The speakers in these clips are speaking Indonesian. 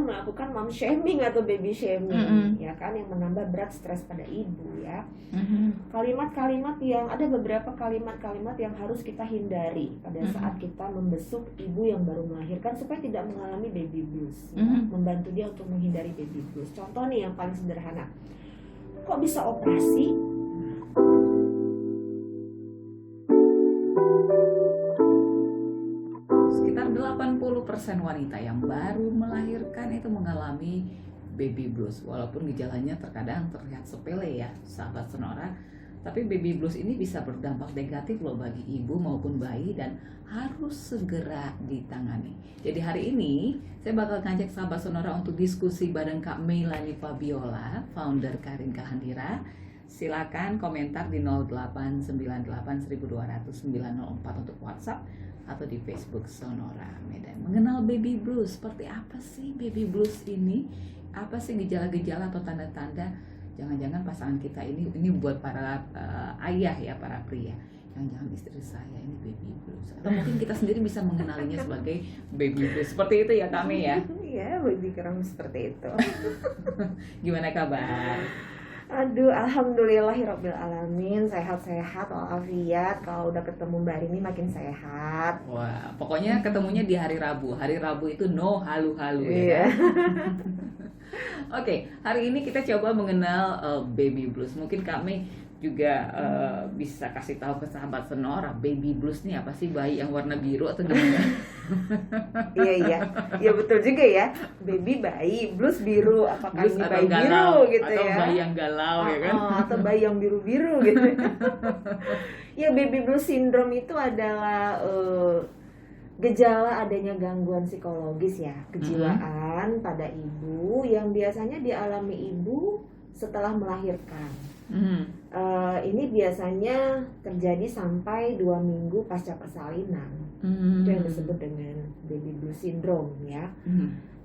melakukan mom shaming atau baby shaming, ya kan, yang menambah berat stres pada ibu ya. Kalimat-kalimat yang ada beberapa kalimat-kalimat yang harus kita hindari pada saat kita membesuk ibu yang baru melahirkan supaya tidak mengalami baby blues, ya. Membantu dia untuk menghindari baby blues. Contoh nih yang paling sederhana, kok bisa operasi? Sekitar 80% wanita yang baru melahirkan itu mengalami baby blues. Walaupun gejalanya terkadang terlihat sepele ya, sahabat Sonora, tapi baby blues ini bisa berdampak negatif loh bagi ibu maupun bayi dan harus segera ditangani. Jadi hari ini saya bakal ngajak sahabat Sonora untuk diskusi bareng Kak Meilani Fabiola, founder Karinka Handira. Silakan komentar di 08981200-904 untuk WhatsApp atau di Facebook Sonora Medan. Mengenal baby blues, seperti apa sih baby blues ini? Apa sih gejala-gejala atau tanda-tanda? Jangan-jangan pasangan kita ini buat para ayah ya, para pria. Jangan-jangan istri saya ini baby blues. Atau mungkin kita sendiri bisa mengenalinya sebagai baby blues. Seperti itu ya kami ya. Iya, lebih kurang seperti itu. Gimana kabar? Aduh, alhamdulillahirabbil alamin, sehat-sehat walafiat. Kalau udah ketemu Mbak Rini makin sehat. Wah, pokoknya ketemunya di hari Rabu. Hari Rabu itu no halu-halu Iya. ya. Oke, hari ini kita coba mengenal baby blues. Mungkin kami juga bisa kasih tahu ke sahabat Sonora, baby blues nih apa sih, bayi yang warna biru atau gimana? Iya, betul juga ya. Bayi blues biru, apakah Blues ini atau bayi galau, biru gitu atau ya? bayi yang galau ya kan? Atau bayi yang biru-biru gitu. Ya, baby blues syndrome itu adalah gejala adanya gangguan psikologis ya, kejiwaan pada ibu yang biasanya dialami ibu setelah melahirkan. Ini biasanya terjadi sampai 2 minggu pasca persalinan. Itu yang disebut dengan baby blues syndrome ya.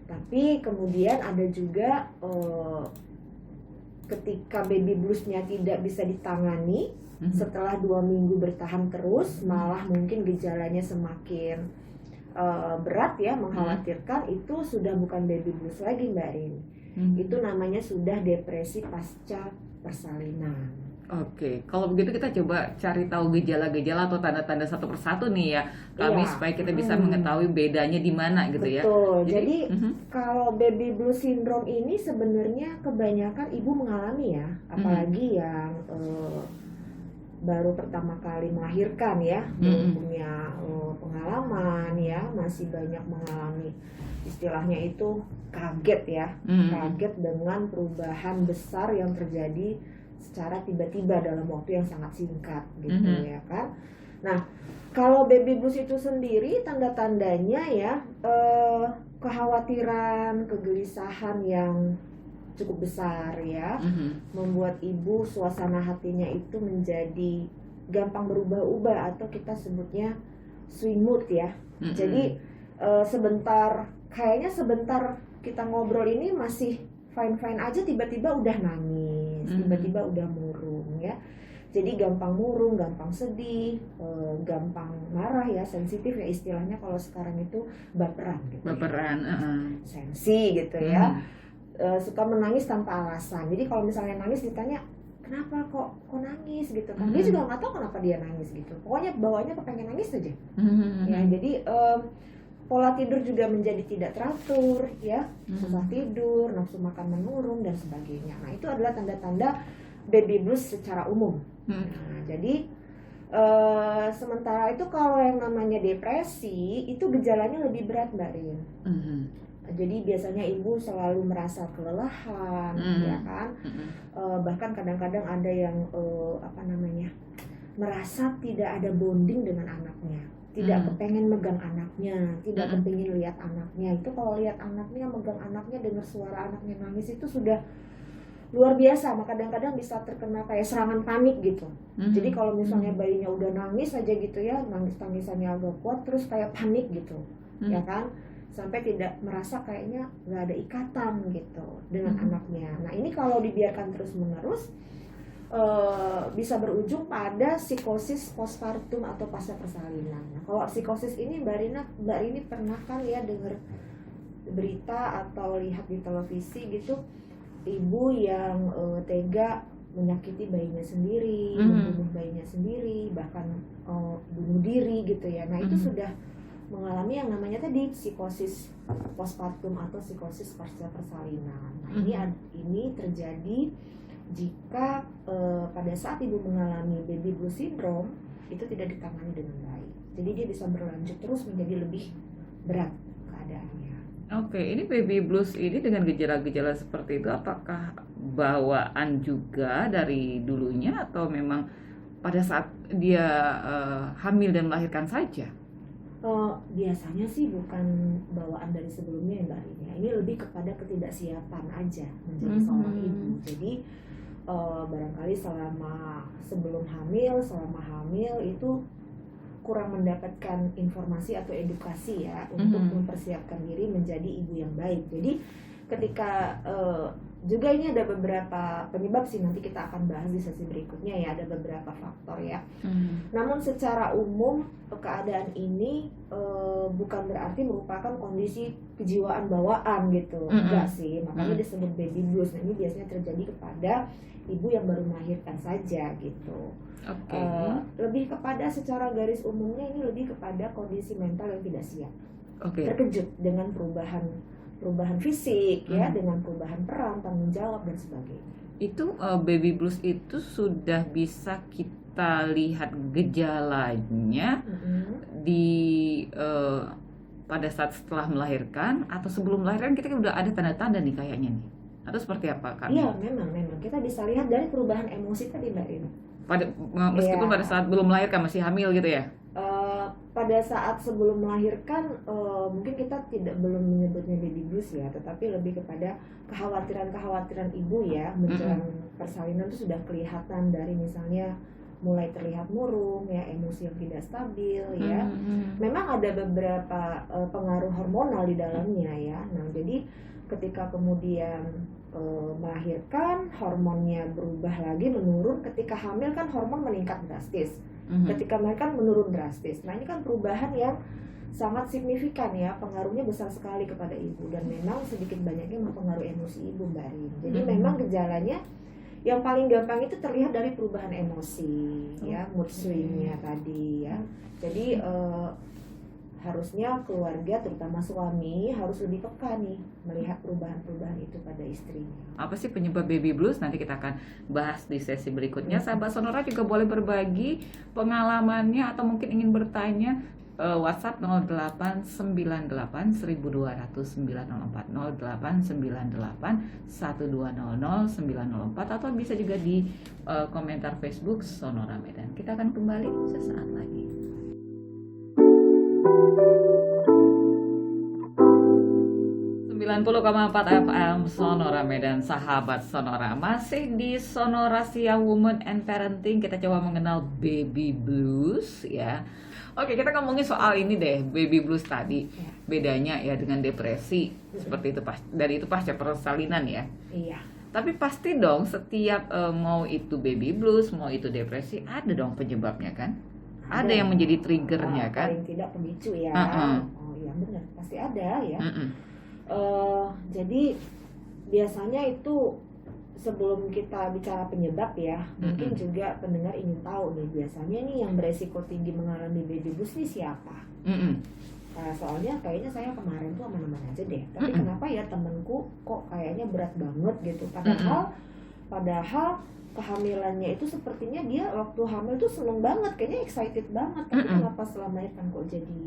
Tapi kemudian ada juga ketika baby bluesnya tidak bisa ditangani, setelah 2 minggu bertahan terus, malah mungkin gejalanya semakin berat ya, mengkhawatirkan, itu sudah bukan baby blues lagi Mbak Rin. Itu namanya sudah depresi pasca persalinan. Oke, kalau begitu kita coba cari tahu gejala-gejala atau tanda-tanda satu persatu nih ya, kami supaya kita bisa mengetahui bedanya di mana gitu ya. Betul. Jadi kalau baby blues syndrome ini sebenarnya kebanyakan ibu mengalami ya, apalagi yang baru pertama kali melahirkan ya, belum punya pengalaman ya, masih banyak mengalami istilahnya itu kaget ya, kaget dengan perubahan besar yang terjadi secara tiba-tiba dalam waktu yang sangat singkat gitu ya kan. Nah, kalau baby blues itu sendiri tanda-tandanya ya kekhawatiran, kegelisahan yang cukup besar ya, membuat ibu suasana hatinya itu menjadi gampang berubah-ubah atau kita sebutnya swing mood ya. Jadi kayaknya sebentar kita ngobrol ini masih fine-fine aja, tiba-tiba udah nangis, tiba-tiba udah murung ya. Jadi gampang murung, gampang sedih, gampang marah ya, sensitif ya istilahnya kalau sekarang itu baperan gitu. Baperan, sensi gitu ya. Suka menangis tanpa alasan. Jadi kalau misalnya nangis ditanya kenapa kok nangis gitu kan, dia juga nggak tahu kenapa dia nangis gitu. Pokoknya bawaannya kepengen nangis aja. Ya, jadi pola tidur juga menjadi tidak teratur ya, susah tidur, nafsu makan menurun dan sebagainya. Nah, itu adalah tanda-tanda baby blues secara umum. Nah, jadi sementara itu kalau yang namanya depresi itu gejalanya lebih berat Mbak Rin. Jadi biasanya ibu selalu merasa kelelahan, ya kan? Bahkan kadang-kadang ada yang merasa tidak ada bonding dengan anaknya, tidak kepengen megang anaknya, tidak kepengen lihat anaknya. Itu kalau lihat anaknya, megang anaknya, dengar suara anaknya nangis itu sudah luar biasa. Maka kadang-kadang bisa terkena kayak serangan panik gitu. Jadi kalau misalnya bayinya udah nangis aja gitu ya, nangis-tangisannya agak kuat, terus kayak panik gitu, ya kan? Sampai tidak merasa kayaknya nggak ada ikatan gitu dengan anaknya. Nah, ini kalau dibiarkan terus-menerus bisa berujung pada psikosis postpartum atau pasca persalinan. Nah, kalau psikosis ini Mbak Rini pernah kan ya dengar berita atau lihat di televisi gitu, ibu yang tega menyakiti bayinya sendiri, membunuh bayinya sendiri, bahkan bunuh diri gitu ya. Nah itu sudah mengalami yang namanya tadi psikosis postpartum atau psikosis pasca persalinan. Nah ini terjadi jika pada saat ibu mengalami baby blues syndrome itu tidak ditangani dengan baik. Jadi dia bisa berlanjut terus menjadi lebih berat keadaannya. Oke, ini baby blues ini dengan gejala-gejala seperti itu apakah bawaan juga dari dulunya atau memang pada saat dia hamil dan melahirkan saja? Biasanya sih bukan bawaan dari sebelumnya ya Mbak Rin. Ini lebih kepada ketidaksiapan aja menjadi seorang ibu. Jadi barangkali sebelum hamil, selama hamil itu kurang mendapatkan informasi atau edukasi ya untuk mempersiapkan diri menjadi ibu yang baik. Jadi ketika juga ini ada beberapa penyebab sih, nanti kita akan bahas di sesi berikutnya ya, ada beberapa faktor ya. Namun secara umum keadaan ini bukan berarti merupakan kondisi kejiwaan bawaan gitu, enggak sih, makanya disebut baby blues. Nah ini biasanya terjadi kepada ibu yang baru melahirkan saja gitu. Lebih kepada secara garis umumnya ini lebih kepada kondisi mental yang tidak siap, terkejut dengan perubahan fisik ya, dengan perubahan peran, tanggung jawab dan sebagainya. Itu baby blues itu sudah bisa kita lihat gejalanya di pada saat setelah melahirkan atau sebelum melahirkan kita udah ada tanda-tanda nih kayaknya nih, atau seperti apa Kak? Iya memang kita bisa lihat dari perubahan emosi tadi Mbak Rin. Meskipun pada saat belum melahirkan, masih hamil gitu ya? Pada saat sebelum melahirkan mungkin kita belum menyebutnya baby blues ya, tetapi lebih kepada kekhawatiran ibu ya menjelang persalinan itu sudah kelihatan dari misalnya mulai terlihat murung ya, emosi yang tidak stabil ya. Memang ada beberapa pengaruh hormonal di dalamnya ya. Nah jadi ketika kemudian melahirkan, hormonnya berubah lagi, menurun. Ketika hamil kan hormon meningkat drastis, ketika melahirkan menurun drastis. Nah ini kan perubahan yang sangat signifikan ya, pengaruhnya besar sekali kepada ibu, dan memang sedikit banyaknya mempengaruhi emosi ibu Mbak Rin. Jadi memang gejalanya yang paling gampang itu terlihat dari perubahan emosi ya, mood swingnya tadi ya. Jadi harusnya keluarga terutama suami harus lebih peka nih melihat perubahan-perubahan itu pada istrinya. Apa sih penyebab baby blues? Nanti kita akan bahas di sesi berikutnya. Sahabat Sonora juga boleh berbagi pengalamannya atau mungkin ingin bertanya. WhatsApp 0898 1200 904 0898 1200 904 atau bisa juga di komentar Facebook Sonora Medan. Kita akan kembali sesaat lagi. 90,4 FM Sonora Medan, sahabat Sonora. Masih di Sonora Siang Women and Parenting, kita coba mengenal baby blues ya. Oke, kita ngomongin soal ini deh, baby blues tadi. Bedanya ya dengan depresi seperti itu itu pasca persalinan ya. Iya. Tapi pasti dong setiap mau itu baby blues, mau itu depresi, ada dong penyebabnya kan? Ada yang menjadi triggernya kan? Paling tidak pemicu ya. Oh iya benar, pasti ada ya. Jadi biasanya itu sebelum kita bicara penyebab ya, mungkin juga pendengar ingin tahu nih, biasanya nih yang beresiko tinggi mengalami baby blues nih siapa? Nah, soalnya kayaknya saya kemarin tuh aman-aman aja deh, tapi kenapa ya temenku kok kayaknya berat banget gitu? Padahal kehamilannya itu sepertinya dia waktu hamil tuh seneng banget, kayaknya excited banget, tapi kenapa setelah melahirkan kok jadi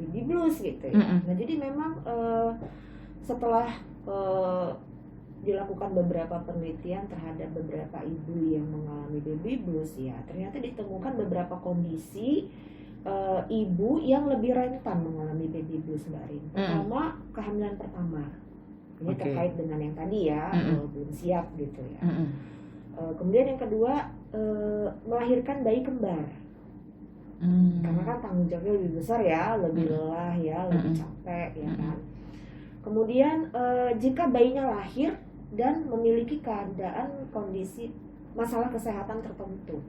baby blues gitu ya? Nah jadi memang setelah dilakukan beberapa penelitian terhadap beberapa ibu yang mengalami baby blues ya, ternyata ditemukan beberapa kondisi ibu yang lebih rentan mengalami baby blues Mbak Rin. Pertama, kehamilan pertama, ini terkait dengan yang tadi ya, belum siap gitu ya. Kemudian yang kedua, melahirkan bayi kembar, karena kan tanggung jawabnya lebih besar ya, lebih lelah ya, lebih capek ya kan. Kemudian jika bayinya lahir dan memiliki kondisi masalah kesehatan tertentu,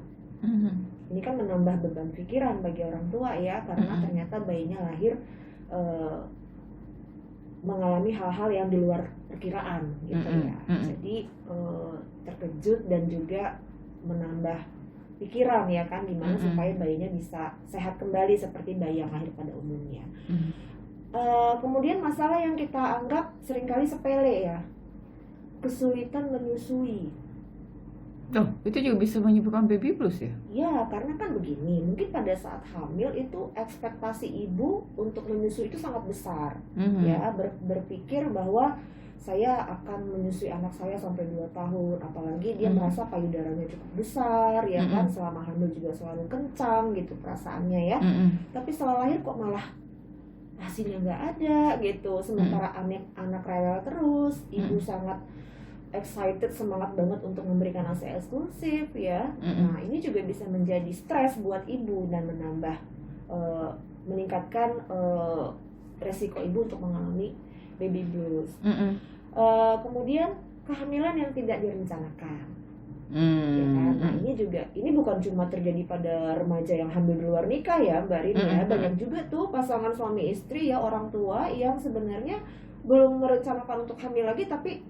ini kan menambah beban pikiran bagi orang tua ya, karena ternyata bayinya lahir mengalami hal-hal yang di luar perkiraan gitu ya. Jadi terkejut dan juga menambah pikiran ya kan, gimana supaya bayinya bisa sehat kembali seperti bayi yang lahir pada umumnya. Kemudian masalah yang kita anggap seringkali sepele ya, kesulitan menyusui. Oh, itu juga bisa menyebabkan baby blues ya? Ya, karena kan begini, mungkin pada saat hamil itu ekspektasi ibu untuk menyusui itu sangat besar. Ya, berpikir bahwa saya akan menyusui anak saya sampai 2 tahun, apalagi dia merasa payudaranya cukup besar, ya kan, selama hamil juga selalu kencang gitu perasaannya ya. Tapi setelah lahir kok malah hasilnya nggak ada gitu, sementara anak rewel terus, ibu sangat excited, semangat banget untuk memberikan ASI eksklusif ya. Nah ini juga bisa menjadi stres buat ibu dan menambah meningkatkan resiko ibu untuk mengalami baby blues. Kemudian kehamilan yang tidak direncanakan. Ya kan? Nah ini bukan cuma terjadi pada remaja yang hamil di luar nikah ya Mbak Rini ya, banyak juga tuh pasangan suami istri ya, orang tua yang sebenarnya belum merencanakan untuk hamil lagi tapi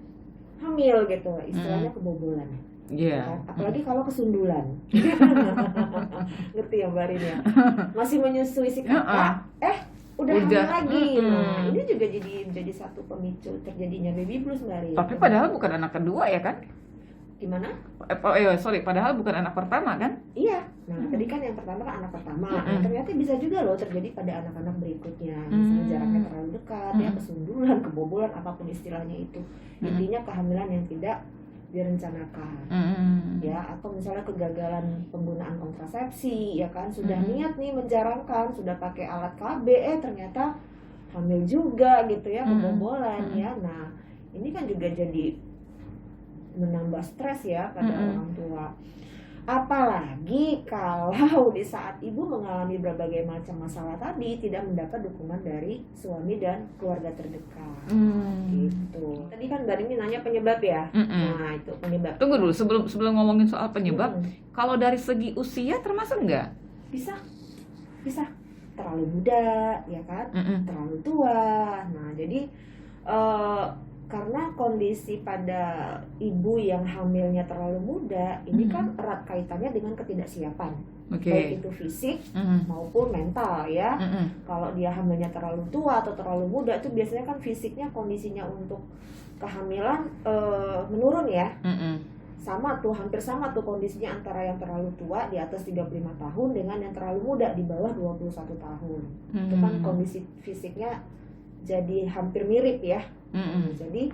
hamil gitu, istilahnya kebobolan. Yeah. Apalagi kalau kesundulan. Ngerti ya Mbak Rini ya? Masih menyusui si kakak, udah hamil lagi. Nah ini juga jadi satu pemicu terjadinya baby blues Mbak Rini. Tapi padahal bukan anak kedua ya kan? Gimana? Padahal bukan anak pertama kan? Iya. Nah tadi kan yang pertama kan anak pertama. Nah, ternyata bisa juga loh terjadi pada anak-anak berikutnya. Misalnya jaraknya terlalu dekat, ya kesundulan, kebobolan, apapun istilahnya itu. Intinya kehamilan yang tidak direncanakan. Ya, atau misalnya kegagalan penggunaan kontrasepsi, ya kan, sudah niat nih menjarangkan, sudah pakai alat KB, ternyata hamil juga gitu ya, kebobolan ya. Nah ini kan juga jadi menambah stres ya pada orang tua. Apalagi kalau di saat ibu mengalami berbagai macam masalah tadi tidak mendapat dukungan dari suami dan keluarga terdekat. Gitu. Tadi kan Mbak Rini nanya penyebab ya. Nah itu penyebab. Tunggu dulu sebelum ngomongin soal penyebab. Kalau dari segi usia termasuk nggak? Bisa. Terlalu muda ya kan, terlalu tua. Nah jadi karena kondisi pada ibu yang hamilnya terlalu muda, ini kan erat kaitannya dengan ketidaksiapan, baik itu fisik maupun mental ya. Kalau dia hamilnya terlalu tua atau terlalu muda, itu biasanya kan fisiknya kondisinya untuk kehamilan menurun ya. Hampir sama tuh kondisinya antara yang terlalu tua di atas 35 tahun dengan yang terlalu muda di bawah 21 tahun. Itu kan kondisi fisiknya jadi hampir mirip ya. Jadi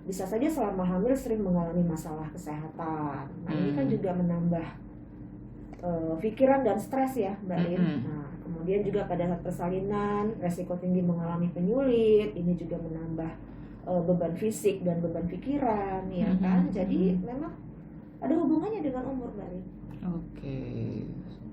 bisa saja selama hamil sering mengalami masalah kesehatan. Nah ini kan juga menambah pikiran dan stres ya Mbak Lin. Nah kemudian juga pada saat persalinan resiko tinggi mengalami penyulit. Ini juga menambah beban fisik dan beban pikiran ya kan. Jadi memang ada hubungannya dengan umur Mbak Lin. Oke,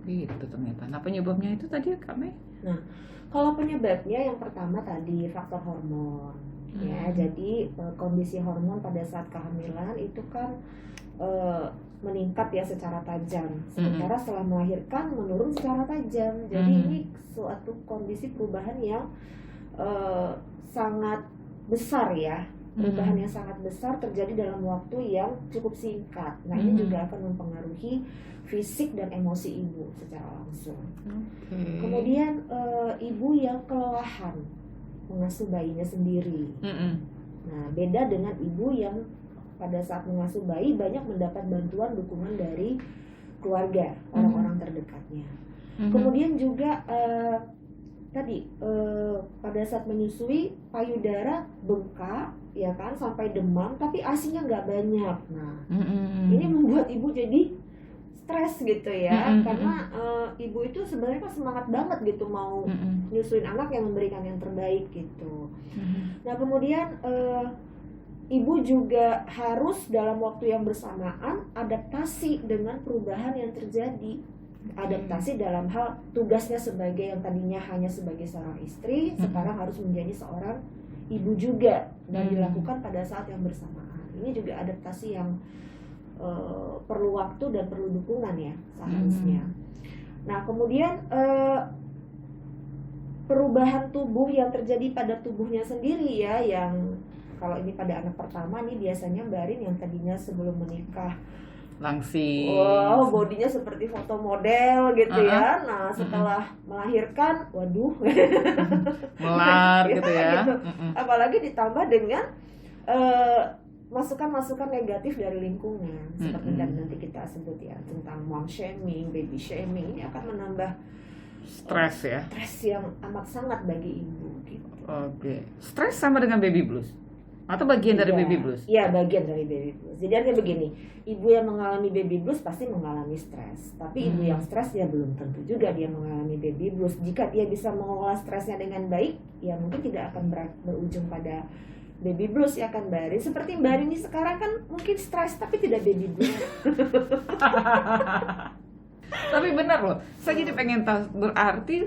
gitu ternyata. Nah penyebabnya itu tadi Kak Mei? Nah kalau penyebabnya yang pertama tadi faktor hormon. Ya, jadi kondisi hormon pada saat kehamilan itu kan meningkat ya secara tajam. Sementara setelah melahirkan menurun secara tajam. Jadi ini suatu kondisi perubahan yang sangat besar ya. Perubahan yang sangat besar terjadi dalam waktu yang cukup singkat. Nah ini juga akan mempengaruhi fisik dan emosi ibu secara langsung. Kemudian ibu yang kelelahan mengasuh bayinya sendiri. Nah, beda dengan ibu yang pada saat mengasuh bayi banyak mendapat bantuan dukungan dari keluarga, orang-orang terdekatnya. Kemudian juga pada saat menyusui payudara bengkak, ya kan, sampai demam, tapi ASI-nya nggak banyak. Nah, ini membuat ibu jadi stres gitu ya, karena ibu itu sebenarnya kan semangat banget gitu mau nyusuin anak yang memberikan yang terbaik gitu. Nah kemudian ibu juga harus dalam waktu yang bersamaan adaptasi dengan perubahan yang terjadi. Adaptasi dalam hal tugasnya sebagai yang tadinya hanya sebagai seorang istri, sekarang harus menjadi seorang ibu juga dan dilakukan pada saat yang bersamaan. Ini juga adaptasi yang perlu waktu dan perlu dukungan ya seharusnya. Nah kemudian perubahan tubuh yang terjadi pada tubuhnya sendiri ya, yang kalau ini pada anak pertama nih biasanya Mbak Arin yang tadinya sebelum menikah Langsing. wow bodinya seperti foto model gitu ya, nah setelah melahirkan waduh Melar gitu ya. gitu. Apalagi ditambah dengan masukan-masukan negatif dari lingkungan seperti yang nanti kita sebut ya tentang mom shaming, baby shaming, ini akan menambah Stres ya. stres yang amat sangat bagi ibu gitu. Oke. Stres sama dengan baby blues atau bagian dari Iya. baby blues? Iya, bagian dari baby blues. Jadi artinya begini, ibu yang mengalami baby blues pasti mengalami stres. Tapi ibu yang stres ya belum tentu juga dia mengalami baby blues. Jika dia bisa mengolah stresnya dengan baik, ya mungkin tidak akan berujung pada baby blues ya kan Mbak Arin. Seperti Mbak Arin ini sekarang kan mungkin stres tapi tidak baby blues. Tapi benar loh, saya jadi pengen tahu, berarti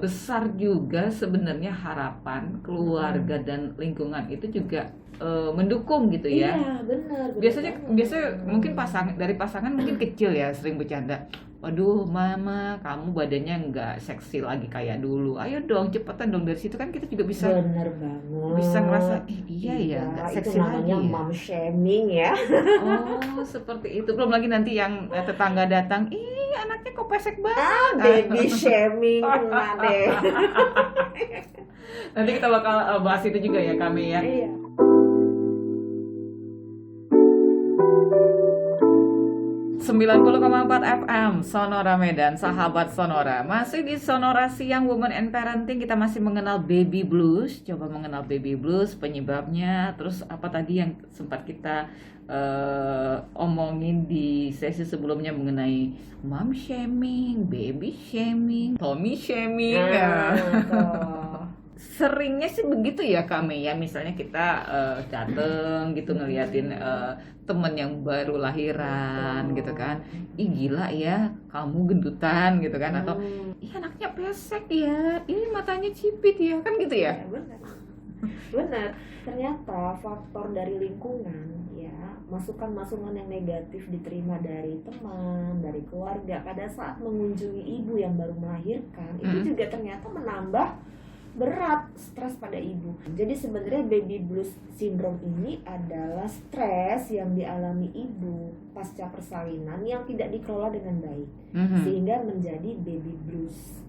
besar juga sebenarnya harapan keluarga dan lingkungan itu juga mendukung gitu ya. Iya, benar. Biasanya mungkin dari pasangan mungkin kecil ya, sering bercanda. Waduh, mama, kamu badannya nggak seksi lagi kayak dulu. Ayo dong, cepetan dong, dari situ kan kita juga bisa Bener banget. bisa ngerasa, iya ya, nggak itu seksi lagi namanya ya. mom shaming ya. Oh, seperti itu. Belum lagi nanti yang tetangga datang, ih anaknya kok pesek banget. Baby shaming kena deh. Nanti kita bakal bahas itu juga ya kami ya. Iya. .4 FM Sonora Medan, sahabat Sonora. Masih di Sonora Siang Women and Parenting, kita masih mengenal baby blues. Coba mengenal baby blues, penyebabnya. Terus apa tadi yang sempat kita omongin di sesi sebelumnya mengenai mom shaming, baby shaming, Tommy shaming. Seringnya sih begitu ya kami ya, misalnya kita dateng gitu ngeliatin temen yang baru lahiran gitu kan, ih gila ya kamu gendutan gitu kan, atau ih anaknya pesek ya, ini matanya cipit ya, kan gitu ya. Benar. Ternyata faktor dari lingkungan ya, masukan-masukan yang negatif diterima dari teman, dari keluarga pada saat mengunjungi ibu yang baru melahirkan, itu juga ternyata menambah berat stres pada ibu. Jadi sebenarnya baby blues syndrome ini adalah stres yang dialami ibu pasca persalinan yang tidak dikelola dengan baik, sehingga menjadi baby blues.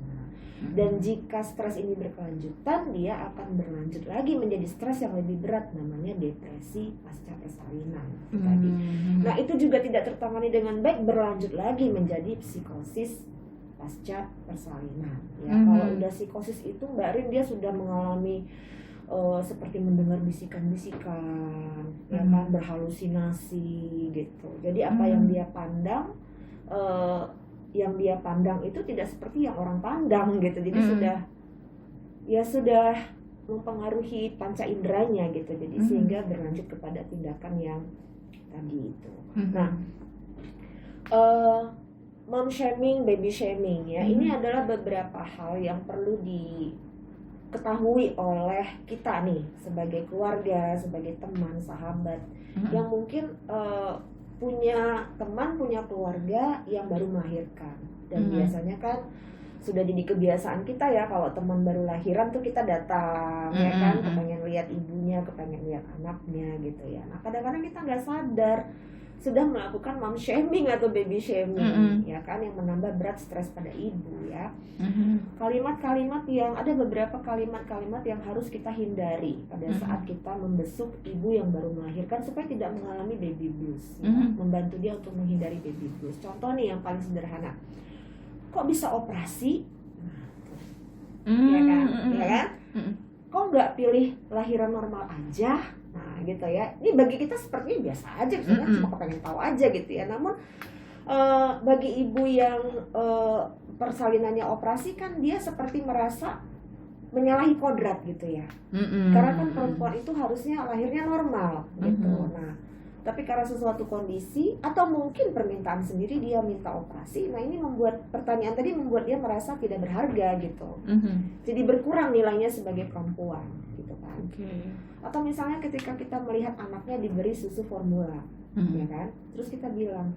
Dan jika stres ini berkelanjutan, dia akan berlanjut lagi menjadi stres yang lebih berat, namanya depresi pasca persalinan tadi. Nah itu juga tidak tertangani dengan baik, berlanjut lagi menjadi psikosis pasca persalinan ya. Kalau udah psikosis itu Mbak Arin dia sudah mengalami seperti mendengar bisikan-bisikan ya kan, berhalusinasi gitu. Jadi apa yang dia pandang itu tidak seperti yang orang pandang gitu. Jadi sudah mempengaruhi panca inderanya gitu. Jadi sehingga berlanjut kepada tindakan yang tadi itu. Nah mom shaming, baby shaming ya, ini adalah beberapa hal yang perlu diketahui oleh kita nih sebagai keluarga, sebagai teman, sahabat yang mungkin punya teman, punya keluarga yang baru melahirkan. Dan biasanya kan sudah jadi kebiasaan kita ya, kalau teman baru lahiran tuh kita datang ya kan, kepengen lihat ibunya, kepengen lihat anaknya gitu ya. Nah kadang-kadang kita nggak sadar sudah melakukan mom shaming atau baby shaming ya kan, yang menambah berat stres pada ibu ya. Kalimat-kalimat yang ada, beberapa kalimat-kalimat yang harus kita hindari pada saat kita membesuk ibu yang baru melahirkan supaya tidak mengalami baby blues ya. Membantu dia untuk menghindari baby blues. Contoh nih yang paling sederhana, kok bisa operasi? Ya kan? Kok nggak pilih lahiran normal aja? Nah gitu ya, ini bagi kita sepertinya biasa aja, misalnya cuma kepengen tahu aja gitu ya. Namun bagi ibu yang persalinannya operasi kan dia seperti merasa menyalahi kodrat gitu ya. Karena kan perempuan itu harusnya lahirnya normal gitu. Nah tapi karena sesuatu kondisi atau mungkin permintaan sendiri dia minta operasi. Nah ini membuat pertanyaan tadi membuat dia merasa tidak berharga gitu. Jadi berkurang nilainya sebagai perempuan gitu kan. Atau misalnya ketika kita melihat anaknya diberi susu formula ya kan, terus kita bilang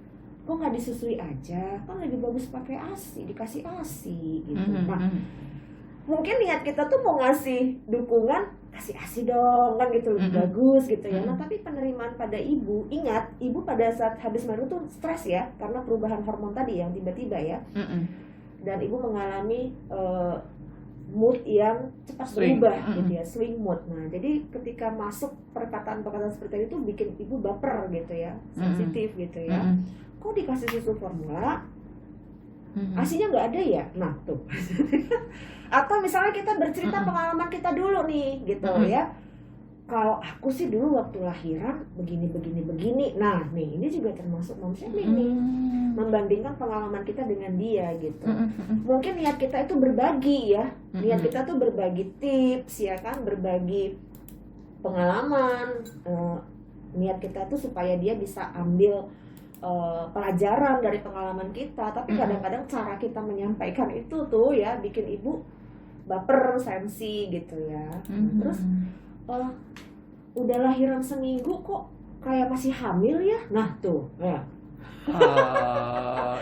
kok nggak disusui aja, kan lebih bagus pakai ASI, dikasih ASI gitu. Nah mungkin niat kita tuh mau ngasih dukungan, kasih ASI dong kan gitu, lebih bagus gitu ya. Nah tapi penerimaan pada ibu, ingat ibu pada saat habis melahirkan tuh stres ya, karena perubahan hormon tadi yang tiba-tiba ya. Dan ibu mengalami mood yang cepat berubah gitu ya, swing mood. Nah jadi ketika masuk perkataan-perkataan seperti itu bikin ibu baper gitu ya, sensitif gitu ya. Kok dikasih susu formula, ASInya nggak ada ya? Nah tuh. Atau misalnya kita bercerita pengalaman kita dulu nih gitu ya. Kalau aku sih dulu waktu lahiran begini. Nah nih ini juga termasuk mom shaming nih, membandingkan pengalaman kita dengan dia gitu. Mungkin niat kita itu berbagi ya, niat kita tuh berbagi tips ya kan, berbagi pengalaman. Niat kita tuh supaya dia bisa ambil pelajaran dari pengalaman kita. Tapi kadang-kadang cara kita menyampaikan itu tuh ya bikin ibu baper, sensi gitu ya. Terus udah lahiran seminggu kok kayak masih hamil ya. Nah tuh ya.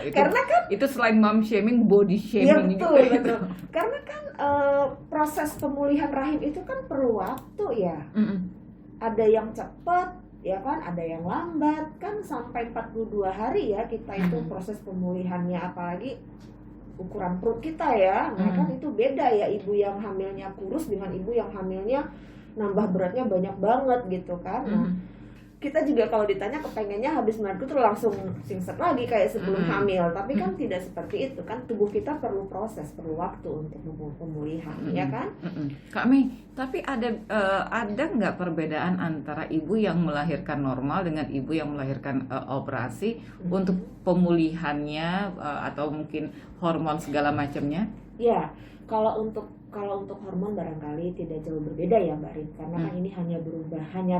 Karena kan itu selain mom shaming, body shaming ya, betul. Karena kan proses pemulihan rahim itu kan perlu waktu ya. Ada yang cepat ya kan, ada yang lambat kan, sampai 42 hari ya kita itu proses pemulihannya, apalagi ukuran perut kita ya. Nah kan itu beda ya, ibu yang hamilnya kurus dengan ibu yang hamilnya nambah beratnya banyak banget gitu kan. Nah kita juga kalau ditanya kepengennya habis melahirkan tuh langsung singset lagi kayak sebelum hamil, tapi kan tidak seperti itu kan, tubuh kita perlu proses, perlu waktu untuk pemulihan ya kan. Kak Mei, tapi ada nggak perbedaan antara ibu yang melahirkan normal dengan ibu yang melahirkan operasi untuk pemulihannya atau mungkin hormon segala macamnya? Ya, kalau untuk hormon barangkali tidak jauh berbeda ya Mbak Rin, karena kan ini hanya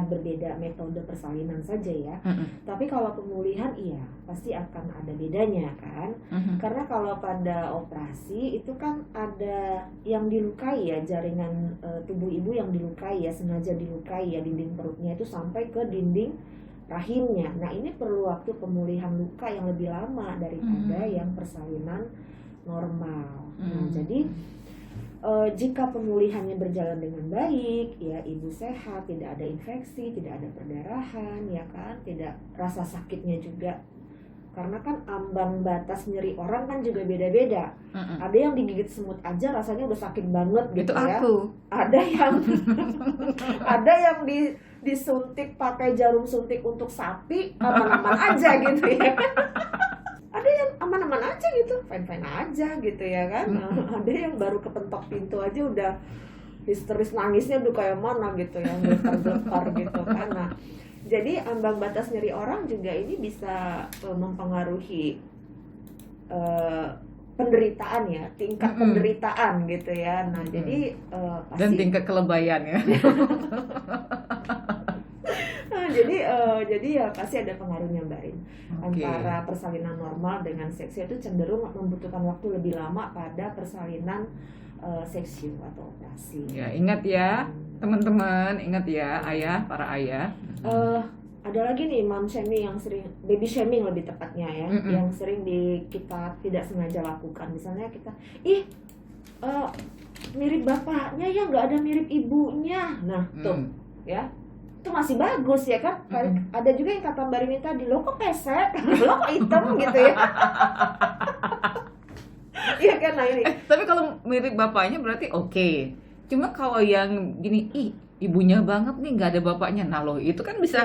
berbeda metode persalinan saja ya. Tapi kalau pemulihan iya pasti akan ada bedanya kan. Karena kalau pada operasi itu kan ada yang dilukai ya, jaringan tubuh ibu yang dilukai ya, sengaja dilukai ya, dinding perutnya itu sampai ke dinding rahimnya. Nah ini perlu waktu pemulihan luka yang lebih lama daripada yang persalinan normal. Nah jadi jika pemulihannya berjalan dengan baik, ya ibu sehat, tidak ada infeksi, tidak ada perdarahan, ya kan, tidak rasa sakitnya juga. Karena kan ambang batas nyeri orang kan juga beda-beda. Ada yang digigit semut aja rasanya udah sakit banget gitu ya. Aku. Ada yang disuntik pakai jarum suntik untuk sapi, aman-aman aja gitu ya. Ada yang aman-aman aja gitu, fine-fine aja gitu ya kan. Ada yang baru kepentok pintu aja udah histeris, nangisnya udah kayak mana gitu ya, getar-getar gitu kan. Nah, jadi ambang batas nyeri orang juga ini bisa mempengaruhi penderitaan ya, tingkat penderitaan gitu ya. Nah, jadi pasti dan tingkat kelebayan ya. Jadi ya pasti ada pengaruhnya Mbak Rin. Antara persalinan normal dengan seksio itu cenderung membutuhkan waktu lebih lama pada persalinan seksio atau operasi. Ya, ingat ya teman-teman, ingat ya ayah, para ayah. Ada lagi nih mom shaming yang sering, baby shaming lebih tepatnya ya, yang sering kita tidak sengaja lakukan. Misalnya kita, mirip bapaknya ya, nggak ada mirip ibunya. Nah tuh ya, itu masih bagus ya kan. Ada juga yang kata Mbak Rini tadi, lo kok pesek, lo kok hitam gitu ya. Iya kan, nah ini. Tapi kalau mirip bapaknya berarti oke. Cuma kalau yang gini, ibunya banget nih nggak ada bapaknya, nah lo itu kan bisa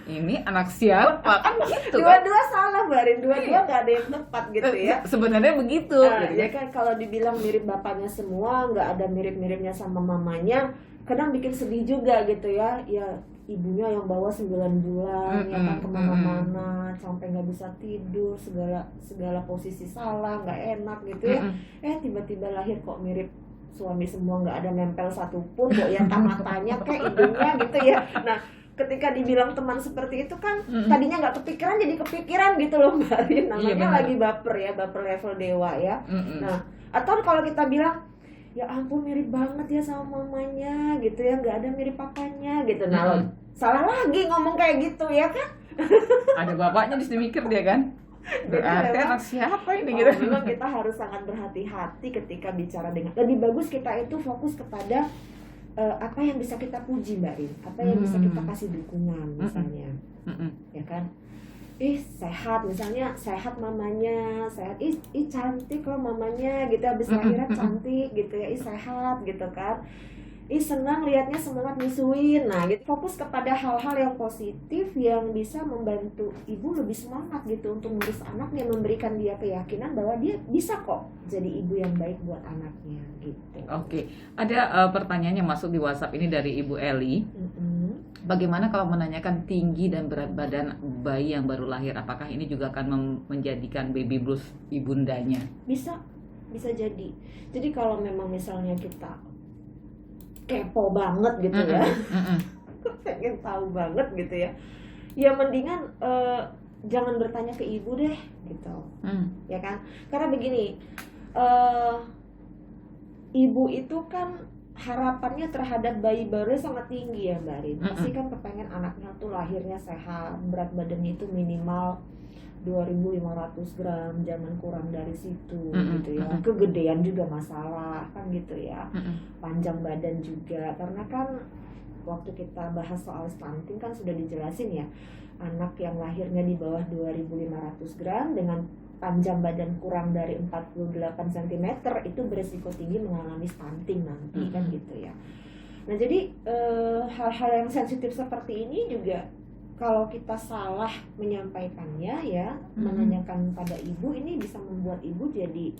ini anak siapa kan gitu. Dua-dua salah Mbak Rin, dua-dua nggak ada yang tepat gitu ya. Sebenarnya begitu. Ya kan, kalau dibilang mirip bapaknya semua, nggak ada mirip-miripnya sama mamanya, kadang bikin sedih juga gitu ya. Ya ibunya yang bawa 9 bulan ya kan kemana-mana sampai nggak bisa tidur, segala posisi salah, nggak enak gitu ya. Tiba-tiba lahir kok mirip suami semua, nggak ada nempel satupun, kok ya matanya kayak hidungnya gitu ya. Nah ketika dibilang teman seperti itu kan tadinya nggak kepikiran jadi kepikiran gitu loh Mbak Rin. Namanya lagi baper ya, baper level dewa ya. Nah atau kalau kita bilang ya ampun mirip banget ya sama mamanya gitu ya, nggak ada mirip papanya gitu. Nah salah lagi ngomong kayak gitu ya kan. Ada bapaknya di sini mikir dia kan. Berarti memang, anak siapa ini oh, gitu? memang kita harus sangat berhati-hati ketika bicara dengan, lebih bagus kita itu fokus kepada apa yang bisa kita puji Mbak Rin, apa yang bisa kita kasih dukungan misalnya, ya kan? Sehat misalnya, sehat mamanya, sehat, cantik loh mamanya gitu, habis lahiran cantik gitu ya, sehat gitu kan, senang liatnya, semangat nyusuin. Nah gitu, fokus kepada hal-hal yang positif yang bisa membantu ibu lebih semangat gitu untuk ngurus anaknya, memberikan dia keyakinan bahwa dia bisa kok jadi ibu yang baik buat anaknya gitu. Oke, ada pertanyaan yang masuk di WhatsApp ini dari Ibu Eli. Bagaimana kalau menanyakan tinggi dan berat badan bayi yang baru lahir? Apakah ini juga akan menjadikan baby blues ibundanya? Bisa jadi. Jadi kalau memang misalnya kita kepo banget gitu ya, pengen tahu banget gitu ya, ya mendingan jangan bertanya ke ibu deh gitu, ya kan? Karena begini, ibu itu kan harapannya terhadap bayi baru sangat tinggi ya Mbak Rin. Pasti kan kepengen anaknya tuh lahirnya sehat, berat badannya itu minimal 2.500 gram, jangan kurang dari situ gitu ya. Kegedean juga masalah kan gitu ya. Panjang badan juga, karena kan waktu kita bahas soal stunting kan sudah dijelasin ya, anak yang lahirnya di bawah 2.500 gram dengan panjang badan kurang dari 48 cm itu beresiko tinggi mengalami stunting nanti kan gitu ya. Nah jadi hal-hal yang sensitif seperti ini juga kalau kita salah menyampaikannya ya, menanyakan pada ibu, ini bisa membuat ibu jadi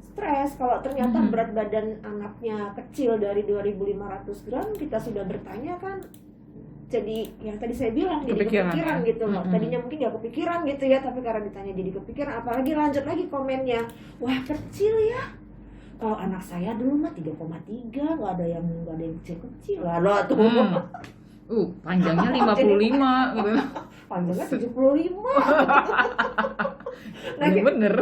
stres. Kalau ternyata berat badan anaknya kecil dari 2.500 gram, kita sudah bertanya kan, jadi yang tadi saya bilang jadi kepikiran gitu loh. Tadinya mungkin gak kepikiran gitu ya, tapi karena ditanya jadi kepikiran. Apalagi lanjut lagi komennya, wah kecil ya, kalau anak saya dulu mah 3,3, gak ada yang kecil-kecil lah loh tuh. Panjangnya 55 gitu. Panjangnya 75. Nah, bener.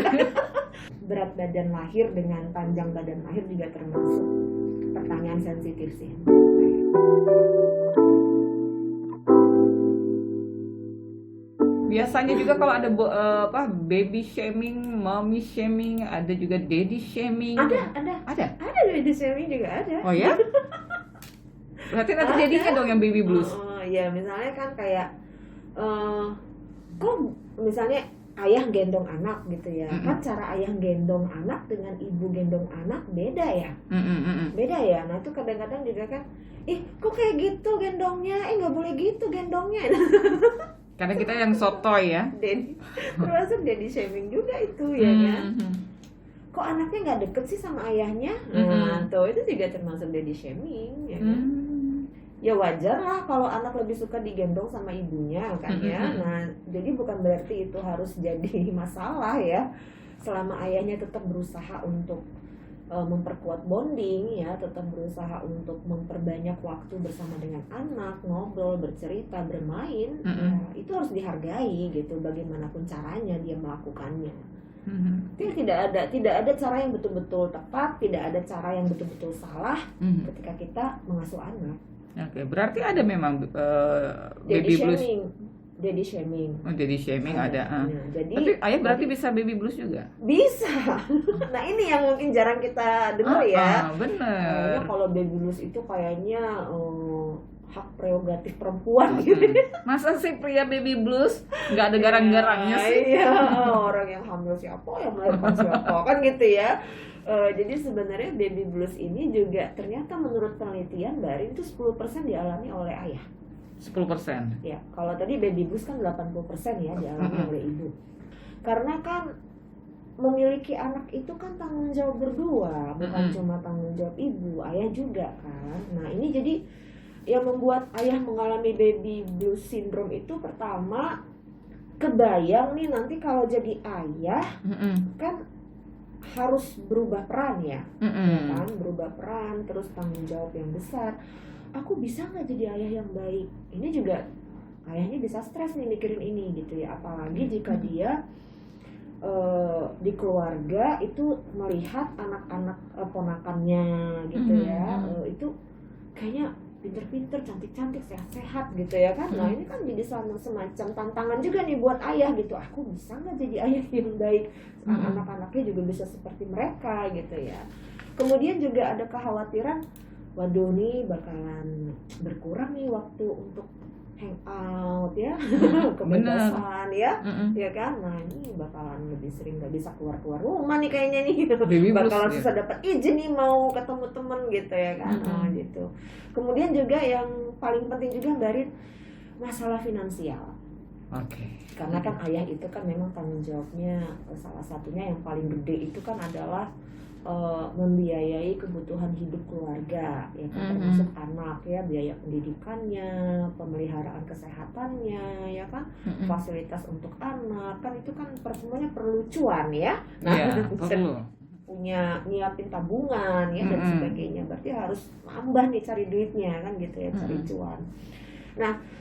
Berat badan lahir dengan panjang badan lahir juga termasuk pertanyaan sensitif sih. Biasanya juga kalau ada baby shaming, mommy shaming, ada juga daddy shaming. Ada baby shaming juga ada. Oh ya? Berarti nanti jadinya dong yang baby blues. Ya misalnya kan kayak kok misalnya ayah gendong anak gitu ya, kan cara ayah gendong anak dengan ibu gendong anak beda ya. Beda ya. Nah itu kadang-kadang juga kan, kok kayak gitu gendongnya, nggak boleh gitu gendongnya. Karena kita yang sotoy ya. Termasuk daddy shaming juga itu ya kan. Kok anaknya nggak deket sih sama ayahnya? Nah tuh itu juga termasuk daddy shaming ya kan. Ya wajar lah kalau anak lebih suka digendong sama ibunya kan ya. Nah jadi bukan berarti itu harus jadi masalah ya, selama ayahnya tetap berusaha untuk memperkuat bonding ya, tetap berusaha untuk memperbanyak waktu bersama dengan anak, ngobrol, bercerita, bermain, ya, itu harus dihargai gitu bagaimanapun caranya dia melakukannya. Tidak ada cara yang betul-betul tepat, tidak ada cara yang betul-betul salah ketika kita mengasuh anak. Oke, berarti ada memang Daddy baby blues. Daddy shaming. Oh, daddy shaming ada. Nah, jadi, tapi ayah berarti bisa baby blues juga? Bisa. Nah ini yang mungkin jarang kita dengar ya. Bener. Kalau baby blues itu kayaknya hak prerogatif perempuan gitu. Masa sih pria baby blues nggak ada garang-garangnya sih? Iya, orang yang hamil siapa, yang melahirkan siapa kan gitu ya. Jadi sebenarnya baby blues ini juga ternyata menurut penelitian Mbak Rin itu 10% dialami oleh ayah. 10%? Ya, kalau tadi baby blues kan 80% ya dialami oleh ibu. Karena kan memiliki anak itu kan tanggung jawab berdua, bukan cuma tanggung jawab ibu, ayah juga kan. Nah ini jadi yang membuat ayah mengalami baby blues syndrome itu pertama, kebayang nih nanti kalau jadi ayah kan harus berubah peran ya, kan berubah peran, terus tanggung jawab yang besar. Aku bisa nggak jadi ayah yang baik? Ini juga ayahnya bisa stres nih mikirin ini gitu ya, apalagi jika dia di keluarga itu melihat anak-anak ponakannya gitu ya, itu kayaknya pinter-pinter, cantik-cantik, sehat-sehat gitu ya kan. Nah ini kan jadi semacam tantangan juga nih buat ayah gitu, aku bisa nggak jadi ayah yang baik, anak-anaknya juga bisa seperti mereka gitu ya. Kemudian juga ada kekhawatiran, waduh nih bakalan berkurang nih waktu untuk hangout ya, kebebasan ya, ya kan. Nah ini bakalan lebih sering nggak bisa keluar rumah nih kayaknya nih, bakalan susah dapat izin nih mau ketemu temen gitu ya kan. Nah gitu. Kemudian juga yang paling penting juga dari masalah finansial. Karena kan ayah itu kan memang tanggung jawabnya, salah satunya yang paling gede itu kan adalah membiayai kebutuhan hidup keluarga ya kan, termasuk anak ya, biaya pendidikannya, pemeliharaan kesehatannya ya kan, fasilitas untuk anak kan, itu kan semuanya perlu cuan ya. Nah perlu punya nyiapin tabungan ya dan sebagainya, berarti harus nambah nih cari duitnya kan gitu ya, cari cuan. Nah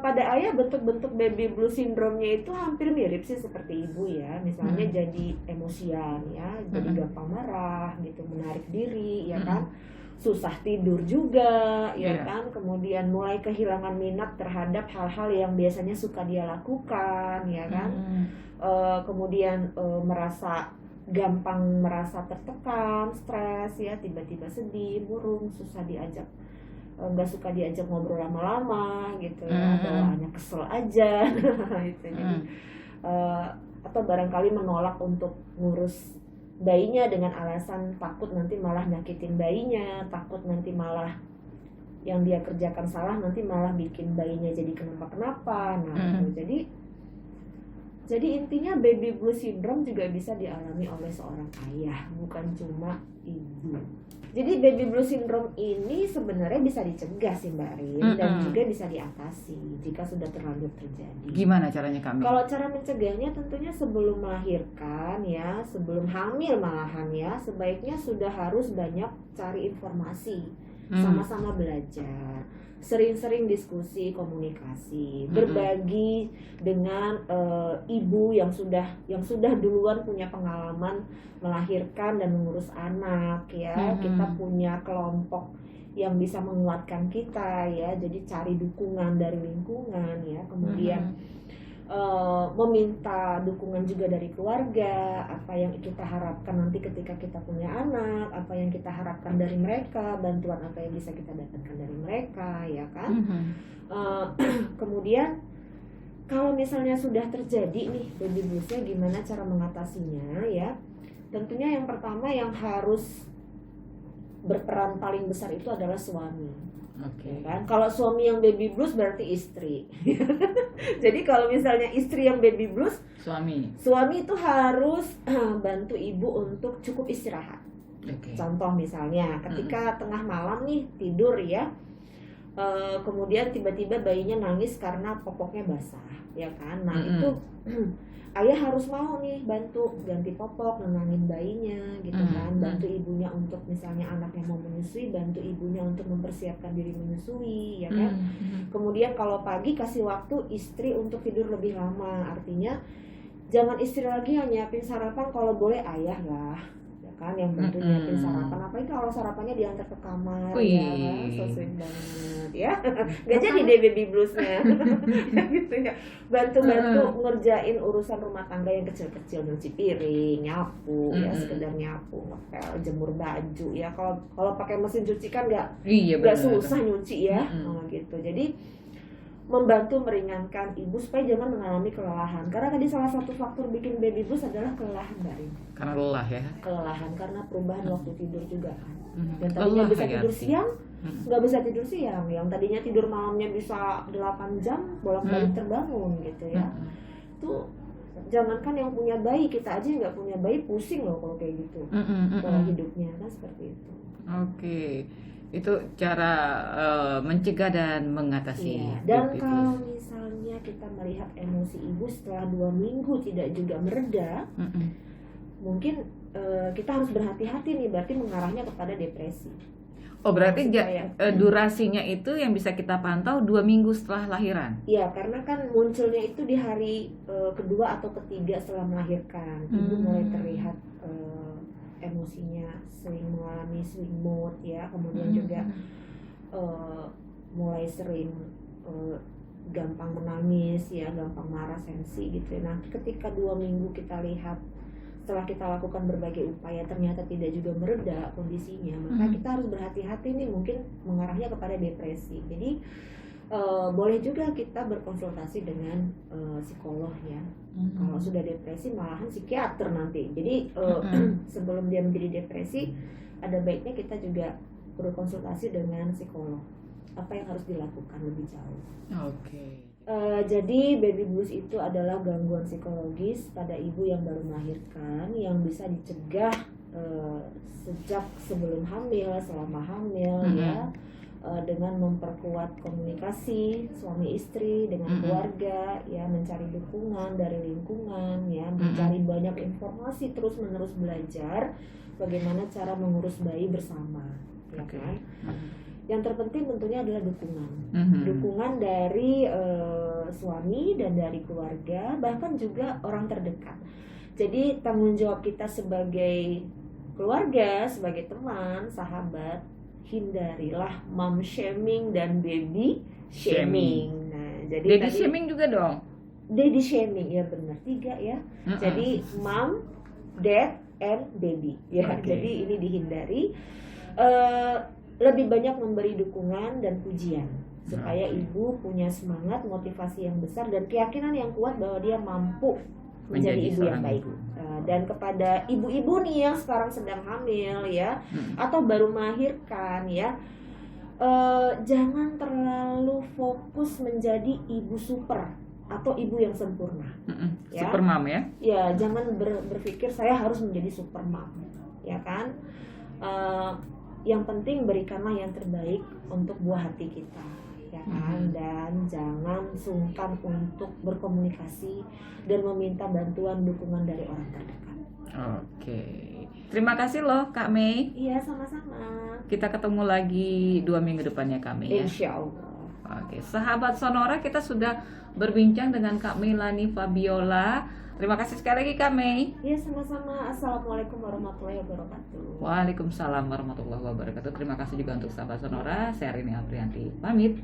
pada ayah bentuk-bentuk baby blues syndrome-nya itu hampir mirip sih seperti ibu ya, misalnya jadi emosian ya, jadi gampang marah gitu, menarik diri ya kan, susah tidur juga ya kan, kemudian mulai kehilangan minat terhadap hal-hal yang biasanya suka dia lakukan ya kan, kemudian gampang merasa tertekan, stres ya, tiba-tiba sedih, murung, susah diajak, nggak suka diajak ngobrol lama-lama gitu ya, bawaannya kesel aja gitu. Jadi atau barangkali menolak untuk ngurus bayinya dengan alasan takut nanti malah nyakitin bayinya, takut nanti malah yang dia kerjakan salah nanti malah bikin bayinya jadi kenapa-kenapa. Nah jadi intinya baby blues syndrome juga bisa dialami oleh seorang ayah, bukan cuma ibu. Jadi baby blues syndrome ini sebenarnya bisa dicegah sih Mbak Rin, dan juga bisa diatasi jika sudah terlanjur terjadi. Gimana caranya kami? Kalau cara mencegahnya tentunya sebelum melahirkan ya, sebelum hamil malahan ya, sebaiknya sudah harus banyak cari informasi, sama-sama belajar, sering-sering diskusi, komunikasi, berbagi dengan ibu yang sudah duluan punya pengalaman melahirkan dan mengurus anak ya. Kita punya kelompok yang bisa menguatkan kita ya, jadi cari dukungan dari lingkungan ya, kemudian meminta dukungan juga dari keluarga, apa yang kita harapkan nanti ketika kita punya anak, apa yang kita harapkan dari mereka, bantuan apa yang bisa kita dapatkan dari mereka ya kan. Kemudian kalau misalnya sudah terjadi nih baby bluesnya, gimana cara mengatasinya ya. Tentunya yang pertama yang harus berperan paling besar itu adalah suami. Kan? Kalau suami yang baby blues berarti istri. Jadi kalau misalnya istri yang baby blues, suami itu harus bantu ibu untuk cukup istirahat. Contoh misalnya ketika tengah malam nih tidur ya, kemudian tiba-tiba bayinya nangis karena popoknya basah ya kan. Nah itu ayah harus mau nih bantu ganti popok, nenangin bayinya gitu kan, bantu ibunya untuk misalnya anaknya mau menyusui, bantu ibunya untuk mempersiapkan diri menyusui ya kan. Kemudian kalau pagi kasih waktu istri untuk tidur lebih lama, artinya jangan istri lagi yang nyiapin sarapan, kalau boleh ayah lah ya kan yang bantu nyiapin sarapan. Apalagi kalau sarapannya diantar ke kamar ya, so sweet banget ya. Gak jadi deh baby bluesnya ya gitu ya, bantu-bantu ngerjain urusan rumah tangga yang kecil-kecil, nyuci piring, nyapu ya, sekedar nyapu, ngepel, jemur baju ya. Kalau pakai mesin cuci kan nggak susah nyuci ya. Gitu. Jadi membantu meringankan ibu supaya jangan mengalami kelelahan, karena tadi salah satu faktor bikin baby blues adalah kelelahan Mbak Rin. Karena lelah ya? Kelelahan karena perubahan waktu tidur juga kan. Yang tadinya bisa tidur siang nggak bisa tidur siang, yang tadinya tidur malamnya bisa 8 jam bolak-balik terbangun gitu ya. Tuh jangankan yang punya bayi, kita aja nggak punya bayi pusing loh kalau kayak gitu pola hidupnya kan, seperti itu. Itu cara mencegah dan mengatasi. Dan kalau misalnya kita melihat emosi ibu setelah 2 minggu tidak juga mereda, mungkin kita harus berhati-hati nih, berarti mengarahnya kepada depresi. Berarti durasinya itu yang bisa kita pantau 2 minggu setelah lahiran? Iya, karena kan munculnya itu di hari kedua atau ketiga setelah melahirkan. Ibu mulai terlihat emosinya sering mengalami swing mood ya, kemudian juga mulai sering gampang menangis ya, gampang marah, sensi gitu. Nah, ketika 2 minggu kita lihat setelah kita lakukan berbagai upaya ternyata tidak juga mereda kondisinya, maka kita harus berhati-hati nih, mungkin mengarahnya kepada depresi. Jadi boleh juga kita berkonsultasi dengan psikolog ya. Kalau sudah depresi malahan psikiater nanti. Jadi sebelum dia menjadi depresi, ada baiknya kita juga berkonsultasi dengan psikolog. Apa yang harus dilakukan lebih jauh. Oke. Jadi baby blues itu adalah gangguan psikologis pada ibu yang baru melahirkan yang bisa dicegah sejak sebelum hamil, selama hamil ya, dengan memperkuat komunikasi suami istri dengan keluarga ya, mencari dukungan dari lingkungan ya, mencari banyak informasi, terus menerus belajar bagaimana cara mengurus bayi bersama ya kan. Yang terpenting tentunya adalah dukungan dari suami dan dari keluarga, bahkan juga orang terdekat. Jadi tanggung jawab kita sebagai keluarga, sebagai teman, sahabat, hindarilah mom shaming dan baby shaming. Nah, jadi Daddy shaming juga dong. Daddy shaming ya, benar, 3 ya. Jadi mom, dad, and baby ya. Jadi ini dihindari. Lebih banyak memberi dukungan dan pujian supaya ibu punya semangat, motivasi yang besar dan keyakinan yang kuat bahwa dia mampu menjadi ibu yang baik. Dan kepada ibu-ibu nih yang sekarang sedang hamil ya, atau baru melahirkan ya, jangan terlalu fokus menjadi ibu super atau ibu yang sempurna. Ya? Super mom ya? Ya, jangan berpikir saya harus menjadi super mom, ya kan? Yang penting berikanlah yang terbaik untuk buah hati kita, ya kan? Dan jangan sungkan untuk berkomunikasi dan meminta bantuan dukungan dari orang terdekat. Oke. Terima kasih loh Kak Mei. Iya, sama-sama. Kita ketemu lagi 2 minggu depannya Kak Mei ya. Insya Allah. Oke, sahabat Sonora, kita sudah berbincang dengan Kak Melanie Fabiola. Terima kasih sekali lagi Kak Mei. Iya, sama-sama. Assalamualaikum warahmatullahi wabarakatuh. Waalaikumsalam warahmatullahi wabarakatuh. Terima kasih juga untuk sahabat Sonora. Saya Rini Aprianti pamit.